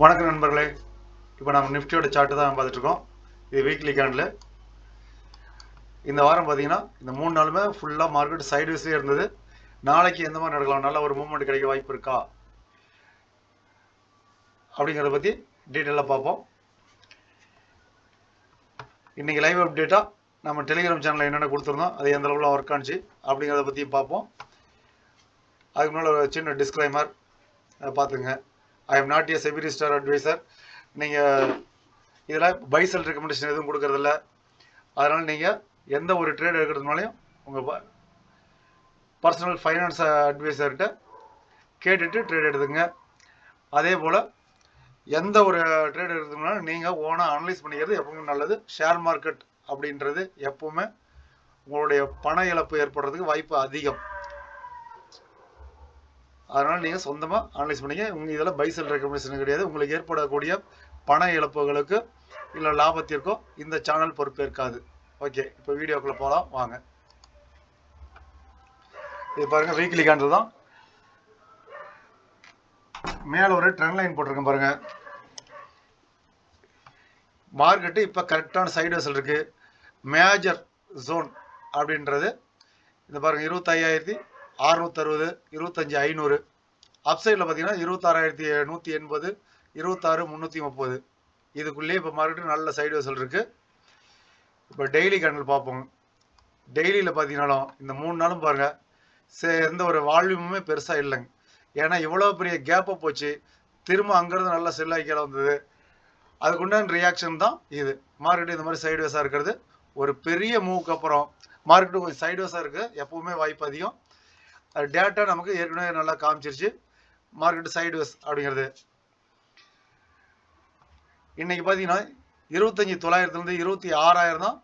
வணக்கம் நண்பர்களே. இப்போ நம்ம நிஃப்டியோட சார்ட்டு தான் பார்த்துட்டு இருக்கோம். இது வீக்லி கேண்டில். இந்த வாரம் பார்த்தீங்கன்னா இந்த 3 நாளுமே ஃபுல்லாக மார்க்கெட் சைட்வேஸ்லேயே இருந்தது. நாளைக்கு எந்த மாதிரி நடக்கலாம், நல்ல ஒரு மூவ்மெண்ட் கிடைக்க வாய்ப்பு இருக்கா அப்படிங்கிறத பற்றி டீட்டெயிலாக பார்ப்போம். இன்றைக்கி லைவ் அப்டேட்டாக நம்ம டெலிகிராம் சேனலில் என்னென்ன கொடுத்துருந்தோம், அது எந்த அளவில் ஒர்க் ஆனிச்சு அப்படிங்கிறத பற்றி பார்ப்போம். அதுக்கு முன்னாடி ஒரு சின்ன டிஸ்க்ளைமர் பார்த்துங்க. I am not a SEBI registered advisor. நீங்கள் இதில் பை செல் ரெக்கமெண்டேஷன் எதுவும் கொடுக்கறதில்ல. அதனால் நீங்கள் எந்த ஒரு ட்ரேட் எடுக்கிறதுனாலையும் உங்கள் பர்சனல் ஃபைனான்ஸ் அட்வைசர்கிட்ட கேட்டுட்டு ட்ரேட் எடுத்துங்க. அதே போல் எந்த ஒரு ட்ரேட் எடுக்கிறதுனாலும் நீங்கள் ஓனாக அனலைஸ் பண்ணிக்கிறது எப்பவுமே நல்லது. ஷேர் மார்க்கெட் அப்படின்றது எப்பவுமே உங்களுடைய பண இழப்பு ஏற்படுறதுக்கு வாய்ப்பு அதிகம். அதனால் நீங்கள் சொந்தமாக அனலைஸ் பண்ணிங்க. உங்கள் இதில் பை செல் ரெக்கமெண்டேஷன் கிடையாது. உங்களுக்கு ஏற்படக்கூடிய பண இழப்புகளுக்கு இல்லை லாபத்திற்கோ இந்த சேனல் பொறுப்பேற்காது. ஓகே, இப்போ வீடியோக்குள்ளே போகலாம் வாங்க. இது பாருங்கள், வீக்லி கேண்டில் தான். மேலே ஒரு ட்ரெண்ட் லைன் போட்டிருக்கேன் பாருங்கள். மார்க்கெட்டு இப்போ கரெக்டான சைடுவேஸில் இருக்குது. மேஜர் ஜோன் அப்படின்றது இந்த பாருங்கள் 25,660, 25,500. அப்சைடில் பார்த்தீங்கன்னா 26,180, 26,330. இதுக்குள்ளேயே இப்போ மார்க்கெட்டு நல்ல சைடுவேஸில் இருக்குது. இப்போ டெய்லி கேண்டில் பார்ப்போம். டெய்லியில் பார்த்தீங்கன்னாலும் இந்த 3 நாளும் பாருங்கள் எந்த ஒரு வால்யூமுமே பெருசாக இல்லைங்க. ஏன்னா இவ்வளோ பெரிய கேப்பை போச்சு, திரும்ப அங்கேருந்து நல்லா செல்லாகி கீழே வந்தது. அதுக்குண்டான ரியாக்ஷன் தான் இது. மார்க்கெட்டு இந்த மாதிரி சைடுவேஸாக இருக்கிறது. ஒரு பெரிய மூவுக்கு அப்புறம் மார்க்கெட்டு கொஞ்சம் சைடுவேஸாக இருக்குது. எப்பவுமே வாய்ப்பு அதிகம். அது டேட்டா நமக்கு ஏற்கனவே நல்லா காமிச்சிருச்சு மார்க்கெட்டு சைடுவேஸ் அப்படிங்கிறது. இன்னைக்கு பார்த்தீங்கன்னா 25,900 26,000 தான்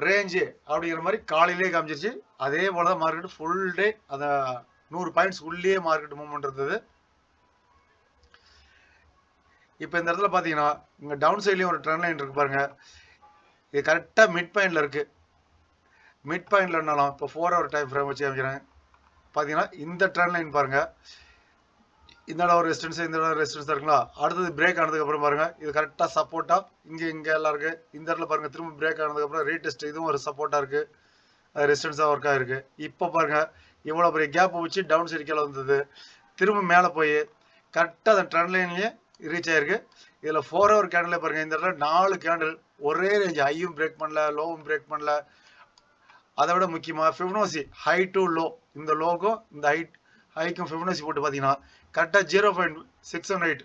ரேஞ்சு அப்படிங்கிற மாதிரி காலையிலே காமிச்சிருச்சு. அதே போல தான் மார்க்கெட் ஃபுல் டே அந்த 100 பாயிண்ட்ஸ் உள்ளே மார்க்கெட் மூவ்மெண்ட் இருந்தது. இப்போ இந்த இடத்துல பார்த்தீங்கன்னா இங்கே டவுன் சைட்லேயும் ஒரு ட்ரெண்ட் லைன் இருக்கு பாருங்க. இது கரெக்டாக மிட் பாயிண்டில் இருக்குது. மிட் பாயிண்டில் இருந்தாலும் இப்போ 4 ஹவர் டைம் ஃப்ரேம் வச்சு காமிக்கிறேன். பார்த்தீங்கன்னா இந்த ட்ரெண்ட் லைன் பாருங்கள். இந்த இடம் ஒரு ரெசிஸ்டன்ஸ், இந்த இடம் ரெசிஸ்டன்ஸ் இருக்குங்களா. அடுத்தது பிரேக் ஆனதுக்கப்புறம் பாருங்கள், இது கரெக்டாக சப்போர்ட்டாக இங்கே எல்லாம் இருக்குது. இந்த இடத்துல பாருங்கள், திரும்ப பிரேக் ஆனதுக்கப்புறம் ரீடெஸ்ட், இதுவும் ஒரு சப்போர்ட்டாக இருக்குது, ரெசிஸ்டன்ஸாக ஒர்க் ஆகிருக்கு. இப்போ பாருங்கள், இவ்வளோ பெரிய கேப்பை வச்சு டவுன் சைடு கீழே வந்தது, திரும்ப மேலே போய் கரெக்டாக அந்த ட்ரெண்ட் லைன்லேயே ரீச் ஆகிருக்கு. இதில் 4 ஹவர் கேண்டில் பாருங்கள், இந்த இடத்துல 4 கேண்டில் ஒரே ரேஞ்ச், ஹையும் பிரேக் பண்ணல, லோவும் பிரேக் பண்ணல. அதை விட முக்கியமாக ஃபிபனோசி ஹை டு லோ, இந்த லோக்கும் இந்த ஹைக்கும் ஃபிபனோசி போட்டு பார்த்தீங்கன்னா கரெக்டாக 0.618,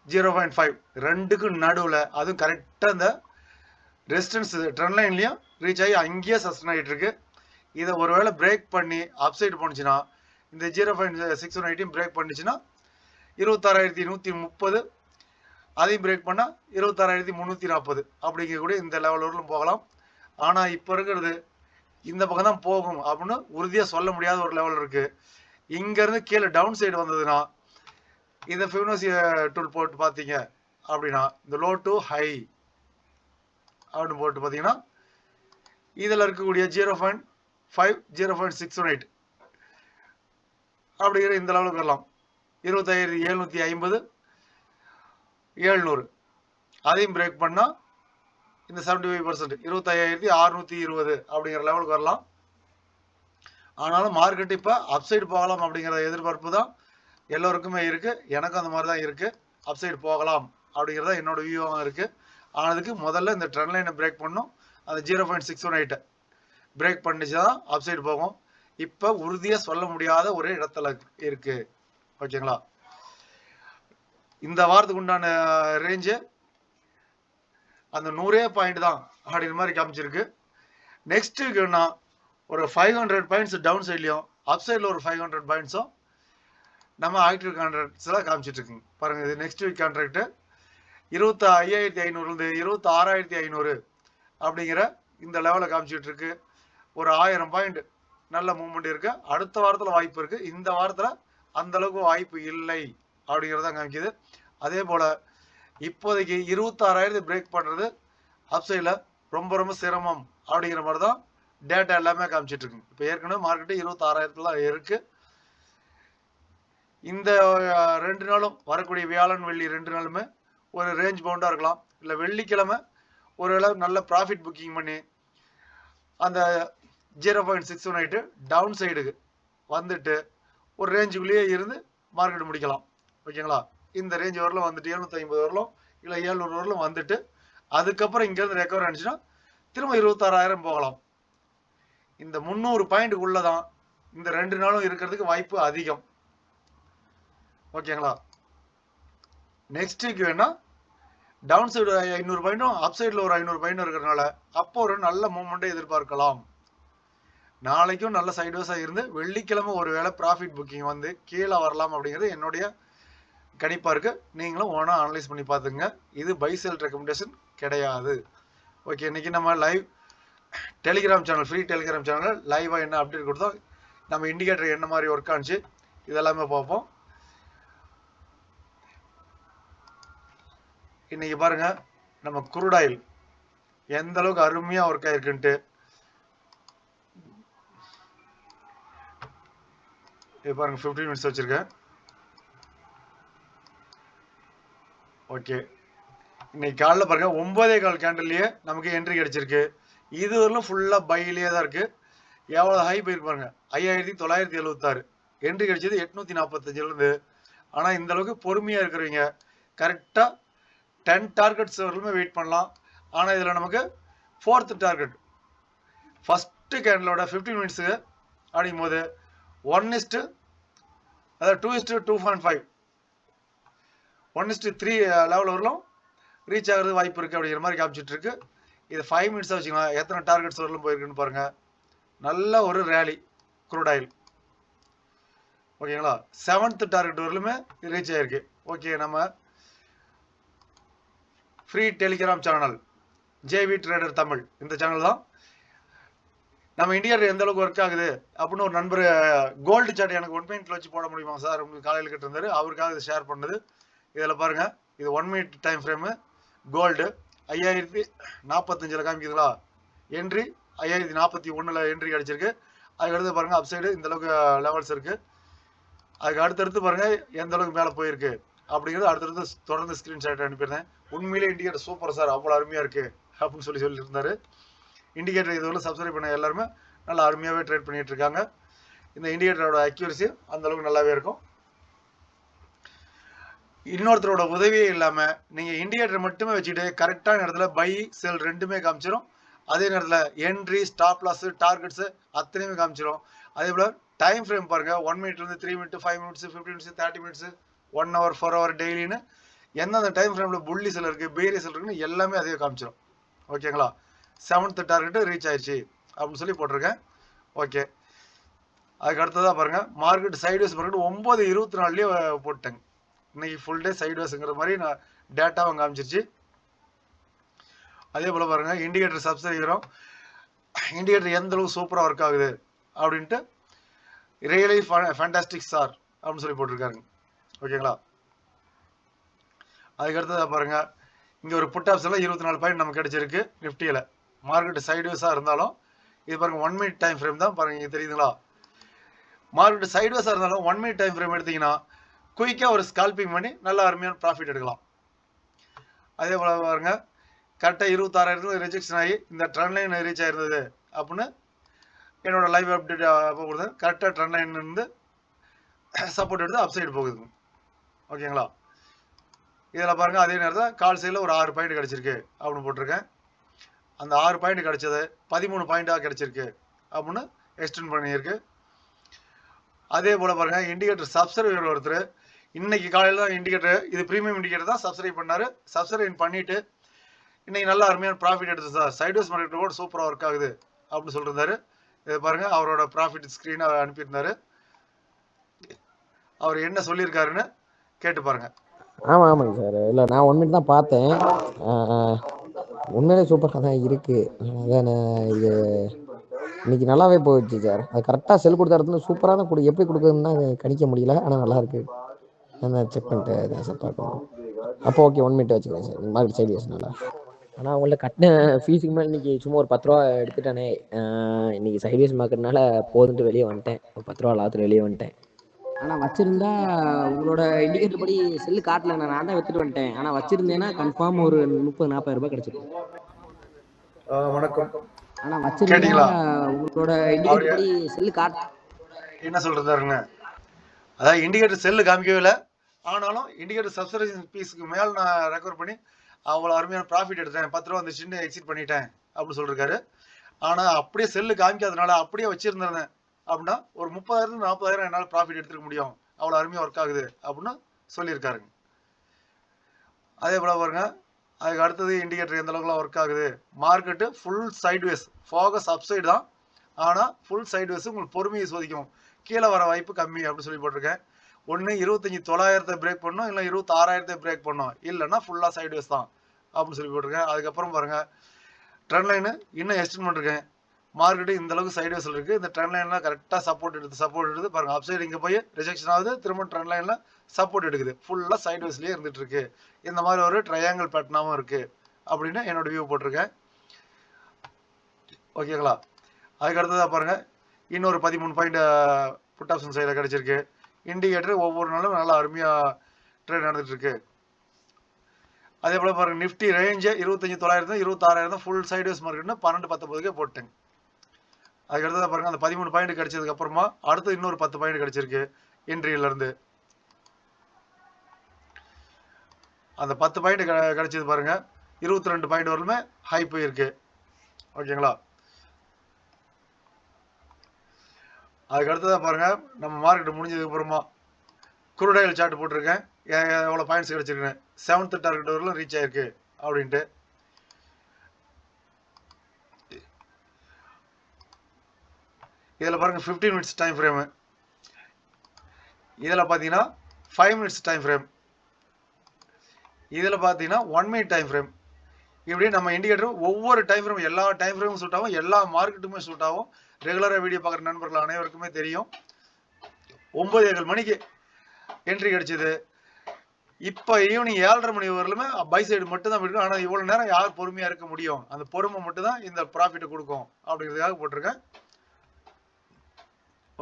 0.5 ரெண்டுக்கும் நடுவில், அதுவும் கரெக்டாக இந்த ரெசிஸ்டன்ஸ் ட்ரெண்ட் லைன்லையும் ரீச் ஆகி அங்கேயே சஸ்டன் ஆகிட்டு இருக்கு. இதை ஒருவேளை பிரேக் பண்ணி அப்சைடு போனுச்சுன்னா, இந்த 0.618 பிரேக் பண்ணிச்சுன்னா 26,130, அதையும் பிரேக் பண்ணால் 26,340 அப்படிங்கக்கூடிய இந்த லெவலில் போகலாம். ஆனால் இப்போ இருக்கிறது இந்த பக்கம் தான் போகும் அப்படின்னு உறுதியாக சொல்ல முடியாத ஒரு லெவல் இருக்குது. இங்கேருந்து கீழே டவுன் சைடு வந்ததுன்னா இந்த ஃபிபனோசி டூல் போட்டு பார்த்தீங்க அப்படின்னா இந்த லோ டு ஹை அப்படின்னு போட்டு பார்த்தீங்கன்னா இதில் இருக்கக்கூடிய 0.5, 0.618 அப்படிங்கிற இந்த லெவலுக்கு வரலாம். 25,750, 700 அதையும் பிரேக் பண்ணால் இந்த 75%, 25,620 அப்படிங்கிற லெவலுக்கு வரலாம். ஆனாலும் மார்க்கெட் இப்போ அப்சைடு போகலாம் அப்படிங்கிற எதிர்பார்ப்பு தான் எல்லோருக்குமே இருக்குது. எனக்கும் அந்த மாதிரி தான் இருக்குது. அப்சைடு போகலாம் அப்படிங்கிறத என்னோட வியூவாக இருக்குது. ஆனதுக்கு முதல்ல இந்த ட்ரெண்ட் லைனை பிரேக் பண்ணும். அந்த 0.618 பிரேக் பண்ணிச்சு தான் அப்சைடு போகும். இப்போ உறுதியாக சொல்ல முடியாத ஒரு இடத்துல இருக்குது. ஓகேங்களா. இந்த வாரத்துக்கு உண்டான ரேஞ்சு அந்த 100 பாயிண்ட் தான் அப்படிங்கிற மாதிரி காமிச்சிருக்கு. நெக்ஸ்ட் வீக்குன்னா ஒரு 500 பாயிண்ட்ஸ் டவுன் சைட்லையும் அப் சைடில் ஒரு 500 பாயிண்ட்ஸும் நம்ம ஆக்டிவ் கான்ட்ராக்ட்ஸில் காமிச்சிட்டு இருக்குங்க பாருங்கள். இது நெக்ஸ்ட் வீக் கான்ட்ராக்டு 25,500 26,500 அப்படிங்கிற இந்த லெவலில் காமிச்சிட்டு இருக்கு. ஒரு 1000 பாயிண்ட் நல்ல மூவ்மெண்ட் இருக்கு. அடுத்த வாரத்தில் வாய்ப்பு இருக்கு. இந்த வாரத்தில் அந்த அளவுக்கு வாய்ப்பு இல்லை அப்படிங்கிறத காமிக்குது. அதே போல் இப்போதைக்கு 26,000 பிரேக் பண்ணுறது அப்சைடில் ரொம்ப ரொம்ப சிரமம் அப்படிங்கிற மாதிரி தான் டேட்டா எல்லாமே காமிச்சிட்டு இருக்குங்க. இப்போ ஏற்கனவே மார்க்கெட்டு 26,000 தான் இருக்குது. இந்த 2 நாளும் வரக்கூடிய வியாழன் வெள்ளி 2 நாளுமே ஒரு ரேஞ்ச் பவுண்டா இருக்கலாம். இல்லை வெள்ளிக்கிழமை ஒரு அளவு நல்ல ப்ராஃபிட் புக்கிங் பண்ணி அந்த 0.618 டவுன் சைடுக்கு வந்துட்டு ஒரு ரேஞ்சுக்குள்ளேயே இருந்து மார்க்கெட் முடிக்கலாம். ஓகேங்களா? இந்த ரேஞ்ச் வரலும் வந்துட்டு 750 வரலும் இல்லை 700 வரலும் வந்துட்டு அதுக்கப்புறம் இங்கேருந்து ரெக்கவர் ஆனிச்சுன்னா திரும்ப 26,000 போகலாம். இந்த 300 பாயிண்ட்டுக்குள்ள தான் இந்த 2 நாளும் இருக்கிறதுக்கு வாய்ப்பு அதிகம். ஓகேங்களா? நெக்ஸ்ட் வீக் வேணா டவுன் சைடு 500 பாயிண்டும் அப் சைடில் ஒரு 500 பாயிண்டும் இருக்கிறதுனால அப்போ ஒரு நல்ல மூமெண்ட்டை எதிர்பார்க்கலாம். நாளைக்கும் நல்ல சைட்வேஸாக இருந்து வெள்ளிக்கிழமை ஒரு வேளை ப்ராஃபிட் புக்கிங் வந்து கீழே வரலாம் அப்படிங்கிறது என்னுடைய கணிப்பாக இருக்கு. நீங்களும் ஓனா அனலைஸ் பண்ணி பார்த்துங்க. இது பை செல் ரெக்கமெண்டேஷன் கிடையாது. ஓகே, இன்னைக்கு நம்ம live Telegram channel, free Telegram channel லைவாக என்ன அப்டேட் கொடுத்தோம், நம்ம இண்டிகேட்டர் என்ன மாதிரி ஒர்க் ஆனிச்சு இதெல்லாமே பார்ப்போம். இன்னைக்கு பாருங்க நம்ம குரூட் ஆயில் எந்த அளவுக்கு அருமையா ஒர்க் ஆயிருக்குன்ட்டு. பாருங்க 15 மினிட்ஸ் வச்சிருக்கேன். ஓகே, இன்னைக்கு காலைல பாருங்க 9:15 கேண்டல்லையே நமக்கு என்ட்ரி கிடைச்சிருக்கு. இது வரலும் ஃபுல்லா பையிலேயே தான் இருக்கு. எவ்வளவு ஹை போயிருக்கு பாருங்க, 5,976 என்ட்ரி கிடைச்சது 845 இருந்து. ஆனா இந்த அளவுக்கு பொறுமையா இருக்கிறவங்க கரெக்டா 10 டார்கெட்ஸ் வரலுமே வெயிட் பண்ணலாம். ஆனா இதுல நமக்கு 4th டார்கெட் ஃபர்ஸ்ட் கேண்டலோட 15 மினிட்ஸுக்கு அப்படிங்கும் போது 1:2 அதாவது 2:2.5 1:3 லெவல் வரலும் ரீச் ஆகிறது வாய்ப்பு இருக்கு அப்படிங்கிற மாதிரி காமிச்சிட்டு இருக்கு. இது 5 மினிட்ஸ் வச்சுக்கலாம். எத்தனை டார்கெட்ஸ் வரலும் போயிருக்குன்னு பாருங்க. நல்ல ஒரு ரேலி குரூட் ஆயில். ஓகேங்களா? 7th டார்கெட் வரலுமே ரீச் ஆயிருக்கு. ஓகே, நம்ம free Telegram channel JV trader Tamil, இந்த சேனல் தான். நம்ம இந்தியாவில் எந்த அளவுக்கு ஒர்க் ஆகுது அப்படின்னு ஒரு நண்பர் கோல்டு சார்ட் எனக்கு 1 மினிட்ல வச்சு போட முடியுமா சார் உங்களுக்கு காலையில் கிட்ட இருந்தாரு. அவருக்காக இது ஷேர் பண்ணது. இதில் பாருங்க, இது 1 மினிட் டைம் ஃப்ரேமு. கோல்டு 5045 காமிக்குதுங்களா? என்ட்ரி 5041 என்ட்ரி கிடைச்சிருக்கு. அதுக்கடுத்து பாருங்க அப்சைடு இந்த அளவுக்கு லெவல்ஸ் இருக்கு. அதுக்கு அடுத்தடுத்து பாருங்க எந்த அளவுக்கு மேலே போயிருக்கு அப்படிங்கிறது அடுத்தடுத்து தொடர்ந்து ஸ்கிரீன்ஷாட் அனுப்பியிருந்தேன். உண்மையிலே இண்டிகேட்டர் சூப்பர் சார், அவ்வளோ அருமையா இருக்கு அப்படின்னு சொல்லியிருந்தாரு. இண்டிகேட்டர் இதுவரை சப்ஸ்கிரைப் பண்ண எல்லாருமே நல்லா அருமையாகவே ட்ரேட் பண்ணிட்டு இருக்காங்க. இந்த இண்டிகேட்டரோட அக்யூரசி அந்த அளவுக்கு நல்லாவே இருக்கும். இன்னொருத்தரோட உதவியே இல்லாம நீங்க இண்டிகேட்டர் மட்டுமே வச்சுட்டு கரெக்டான இடத்துல பை செல் ரெண்டுமே காமிச்சிடும். அதே நேரத்தில் என்ட்ரி, ஸ்டாப் லாஸ், டார்கெட்ஸ் அத்தனையுமே காமிச்சிடும். அதே போல டைம் ஃப்ரேம் பாருங்க, 1 மினிட்ல இருந்து 3 minute, 5 minutes, 15 minutes, 30 minutes, 1 hour, 4 hour டெய்லின்னு எந்தெந்த டைம் ஃப்ரேம்ல புள்ளி செல் இருக்கு, பேரி செல் இருக்குன்னு எல்லாமே அதே காமிச்சிடும். ஓகேங்களா? 7th டார்கெட் ரீச் ஆயிடுச்சு அப்படின்னு சொல்லி போட்டிருக்கேன். ஓகே, அதுக்கு அடுத்ததா பாருங்க மார்க்கெட் சைட்வேஸ் மார்க்கெட் 9:24 போட்டேங்க. இன்னைக்கு ஃபுல் டே சைட்வேஸ்ங்கிற மாதிரி நான் டேட்டாவை காமிச்சிருச்சு. அதே போல பாருங்க இண்டிகேட்டர் சப்ஸ்கிரைபரும் இண்டிகேட்டர் எந்த அளவுக்கு சூப்பராக ஒர்க் ஆகுது அப்படின்ட்டு ரியலி ஃபேண்டாஸ்டிக் சார் அப்படின்னு சொல்லி போட்டிருக்காருங்க. ஓகேங்களா? அதுக்கு அடுத்ததா பாருங்க இங்க ஒரு புட் ஆப்ஷன்ல 24 பாயிண்ட் நமக்கு கிடைச்சிருக்கு. நிஃப்டியில மார்க்கெட் சைட்வேஸா இருந்தாலும் இது பாருங்க 1 மினிட் டைம் ஃப்ரேம் தான் பாருங்க. இங்க தெரியுதுங்களா? மார்க்கெட் சைட்வேஸா இருந்தாலும் 1 மினிட் டைம் ஃப்ரேம் எடுத்தீங்கன்னா குயிக்கா ஒரு ஸ்கால்பிங் பண்ணி நல்ல அருமையான ப்ராஃபிட் எடுக்கலாம். அதே போல பாருங்க கரெக்டாக 26,000 ரிஜெக்ஷன் ஆகி இந்த ட்ரெண்ட் லைன் ரீச் ஆயிருந்தது அப்படின்னு என்னோட லைவ் அப்டேட் அப்போ கொடுத்தேன். கரெக்டாக ட்ரெண்ட் லைன் இருந்து சப்போர்ட் எடுத்து அப் சைடு போகுதுங்க. ஓகேங்களா? இதில் பாருங்க அதே நேரத்தில் கால் சைடில் ஒரு 6 பாயிண்ட் கிடைச்சிருக்கு அப்படின்னு போட்டிருக்கேன். அந்த 6 பாயிண்ட் கிடைச்சது 13 பாயிண்டாக கிடைச்சிருக்கு அப்படின்னு எக்ஸ்டெண்ட் பண்ணியிருக்கு. அதே போல பாருங்க இண்டிகேட்டர் சப்ஸ்கிரைபர் ஒருத்தர் இன்னைக்கு காலையில் தான் இண்டிகேட்டர், இது ப்ரீமியம் இண்டிகேட்டர் தான் சப்ஸ்கிரைப் பண்ணாரு. சப்ஸ்கிரைப் பண்ணிட்டு இன்னைக்கு நல்ல அருமையான ப்ராஃபிட் எடுத்து சார், சைட்வேஸ் மார்க்கெட் கூட சூப்பராக ஒர்க் ஆகுது அப்படின்னு சொல்லியிருந்தாரு. இதை பாருங்க அவரோட ப்ராஃபிட் ஸ்க்ரீன் அனுப்பியிருந்தாரு. அவர் என்ன சொல்லியிருக்காருன்னு கேட்டு பாருங்க. ஆமாங்க சார். இல்லை நான் 1 மினிட் தான் பார்த்தேன். உண்மையிலே சூப்பராக தான் இருக்குது. அதான் இது இன்னைக்கு நல்லாவே போயிடுச்சு சார். அது கரெக்டாக செல் கொடுத்த இடத்துல சூப்பராக தான் எப்படி கொடுக்குதுன்னா கணிக்க முடியல. ஆனால் நல்லா இருக்கு. நான் செக் பண்ணிட்டு தான் சார் பார்க்கணும். அப்போ ஓகே 1 மினிட் வச்சுக்கிறேன் சார். மார்க்கெட் சைட்வேஸ் நல்லா. ஆனால் அவங்கள்ட்ட கட்டின ஃபீஸுக்கு மேலே இன்றைக்கி சும்மா ஒரு 10 ரூபா எடுத்துட்டானே. இன்றைக்கி சைட்வேஸ் மார்க்கெட்னால போதுன்ட்டு வெளியே வந்துட்டேன். ஒரு 10 ரூபா லாபத்தில் வெளியே வந்துட்டேன். ஆனா வச்சிருந்தா உங்களோட இண்டிகேட்டர் படி செல்லு காட்டல, நான் தான் வித்துட்டு வந்துட்டேன். ஆனா வச்சிருந்தேன்னா கன்ஃபார்ம் ஒரு 30-40 ரூபாய் கிடைச்சிருக்கும். வணக்கம். ஆனா வச்சிருந்தா கேட்டீங்களா உங்களோட அவரு இண்டிகேட்டர் படி செல்லு காட்ட. என்ன சொல்றாருங்க? அதாவது இண்டிகேட்டர் செல்லு காமிக்கவே இல்லை, ஆனாலும் இண்டிகேட்டர் சப்ஸ்கிரிப்ஷன் பீஸுக்கு மேல நான் ரெக்கவர் பண்ணி அவ்வளோ அருமையான ப்ராஃபிட் எடுத்தேன், 10 ரூபா வந்துச்சுன்னு எக்ஸிட் பண்ணிட்டேன் அப்படின்னு சொல்லிருக்காரு. ஆனா அப்படியே செல்லு காமிக்காதனால அப்படியே வச்சிருந்தேன் அப்படின்னா ஒரு 30,000 40,000 என்னால் ப்ராஃபிட் எடுத்துக்க முடியும், அவ்வளோ அருமையாக ஒர்க் ஆகுது அப்படின்னு சொல்லியிருக்காருங்க. அதே போல பாருங்க, அதுக்கு அடுத்தது இண்டிகேட்டர் எந்த அளவுக்குலாம் ஒர்க் ஆகுது. Market full sideways, focus upside தான், ஆனால் ஃபுல் சைட்வேஸ் உங்களுக்கு பொறுமையை சோதிக்கும், கீழே வர வாய்ப்பு கம்மி அப்படின்னு சொல்லி போட்டிருக்கேன். ஒன்று 25,900 பிரேக் பண்ணணும், இல்லை 26,000 பிரேக் பண்ணணும், இல்லைன்னா ஃபுல்லாக சைட்வேஸ் தான் அப்படின்னு சொல்லி போட்டிருக்கேன். அதுக்கப்புறம் பாருங்க, ட்ரெண்ட் லைனு இன்னும் எக்ஸ்டெண்ட் பண்ணிருக்கேன். மார்க்கெட்டு இந்த அளவுக்கு சைட்வேஸ் இருக்கு, இந்த ட்ரெண்ட் லைன்லாம் கரெக்டாக சப்போர்ட் எடுத்து பாருங்க, அப்சைடு இங்கே போய் ரிஜெக்ஷன் ஆகுது, திரும்ப ட்ரெண்ட் லைன்ல சப்போர்ட் எடுக்குது, ஃபுல்லாக சைட்வேஸ்லேயே இருந்துட்டு இருக்கு. இந்த மாதிரி ஒரு ட்ரையாங்கிள் பேட்டர்னாகவும் இருக்கு அப்படின்னு என்னோட வியூ போட்டிருக்கேன். ஓகேங்களா? அதுக்கு அடுத்ததாக பாருங்க, இன்னொரு 13 பாயிண்ட் புட் ஆப்ஷன் சைடில் கிடைச்சிருக்கு. இண்டிகேட்டர் ஒவ்வொரு நாளும் நல்லா அருமையாக ட்ரேட் நடந்துட்டு இருக்கு. அதே போல பாருங்க, நிஃப்டி ரேஞ்சு 25,900 26,000 ஃபுல் சைட்வேஸ் மார்க்கெட்னு 12-19 போட்டேங்க. அதுக்கு அடுத்ததாக பாருங்க, அந்த 13 பாயிண்ட் கிடைச்சதுக்கு அப்புறமா அடுத்து இன்னொரு 10 பாயிண்ட் கிடைச்சிருக்கு என்ட்ரியில இருந்து. அந்த 10 பாயிண்ட் கிடைச்சது பாருங்க, 22 பாயிண்ட் வரலுமே ஹை போயிருக்கு. ஓகேங்களா? அதுக்கு அடுத்ததாக பாருங்க, நம்ம மார்க்கெட் முடிஞ்சதுக்கு அப்புறமா குரூடாயில் சார்ட் போட்டிருக்கேன், எவ்வளோ பாயிண்ட்ஸ் கிடைச்சிருக்கேன், 7th டார்கெட் வரலும் ரீச் ஆயிருக்கு அப்படின்ட்டு. இதில் பாருங்க 15 மினிட்ஸ் டைம் ஃப்ரேமு, இதில் பார்த்தீங்கன்னா 5 மினிட்ஸ் டைம் ஃப்ரேம், இதில் பார்த்தீங்கன்னா 1 மினிட் டைம் ஃப்ரேம். இப்படி நம்ம இண்டிகேட்டர் ஒவ்வொரு டைம் ஃப்ரேம், எல்லா டைம் ஃப்ரேமும் சூட் ஆகும், எல்லா மார்க்கெட்டுமே சூட் ஆகும். ரெகுலராக வீடியோ பார்க்குற நண்பர்கள் அனைவருக்குமே தெரியும். 9:00 மணிக்கு என்ட்ரி கிடைச்சது, இப்போ ஈவினிங் 7:30 மணி வரலுமே பை சைடு மட்டும் தான் இருக்கும். ஆனால் இவ்வளோ நேரம் யார் பொறுமையாக இருக்க முடியும், அந்த பொறுமை மட்டும் தான் இந்த ப்ராஃபிட்டை கொடுக்கும் அப்படிங்கிறதுக்காக போட்டிருக்கேன்.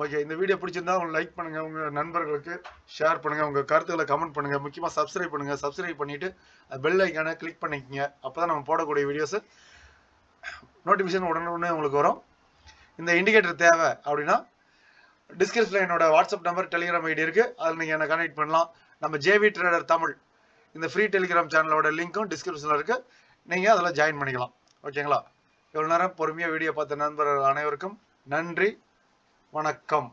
ஓகே, இந்த வீடியோ பிடிச்சிருந்தா உங்களுக்கு லைக் பண்ணுங்க, உங்க நண்பர்களுக்கு ஷேர் பண்ணுங்க, உங்க கருத்துக்களை கமெண்ட் பண்ணுங்க, முக்கியமாக சப்ஸ்கிரைப் பண்ணுங்க. சப்ஸ்கிரைப் பண்ணிட்டு பெல் ஐக்கானை கிளிக் பண்ணிக்கங்க, அப்பதான் நம்ம போடக்கூடிய வீடியோஸ் நோட்டிஃபிகேஷன் உடனே உங்களுக்கு வரும். இந்த இண்டிகேட்டர் தேவை அப்படின்னா டிஸ்கிரிப்ஷன்ல என்னோட வாட்ஸ்அப் நம்பர், டெலிகிராம் ஐடி இருக்கு, அதில் நீங்க என்ன கனெக்ட் பண்ணலாம். நம்ம ஜேவி ட்ரேடர் தமிழ் இந்த ஃப்ரீ டெலிகிராம் சேனலோட லிங்க்கும் டிஸ்கிரிப்ஷன்ல இருக்கு, நீங்க அதில் ஜாயின் பண்ணிக்கலாம். ஓகேங்களா? இவ்வளவு நேரம் பொறுமையா வீடியோ பார்த்த நண்பர்கள் அனைவருக்கும் நன்றி, வணக்கம்.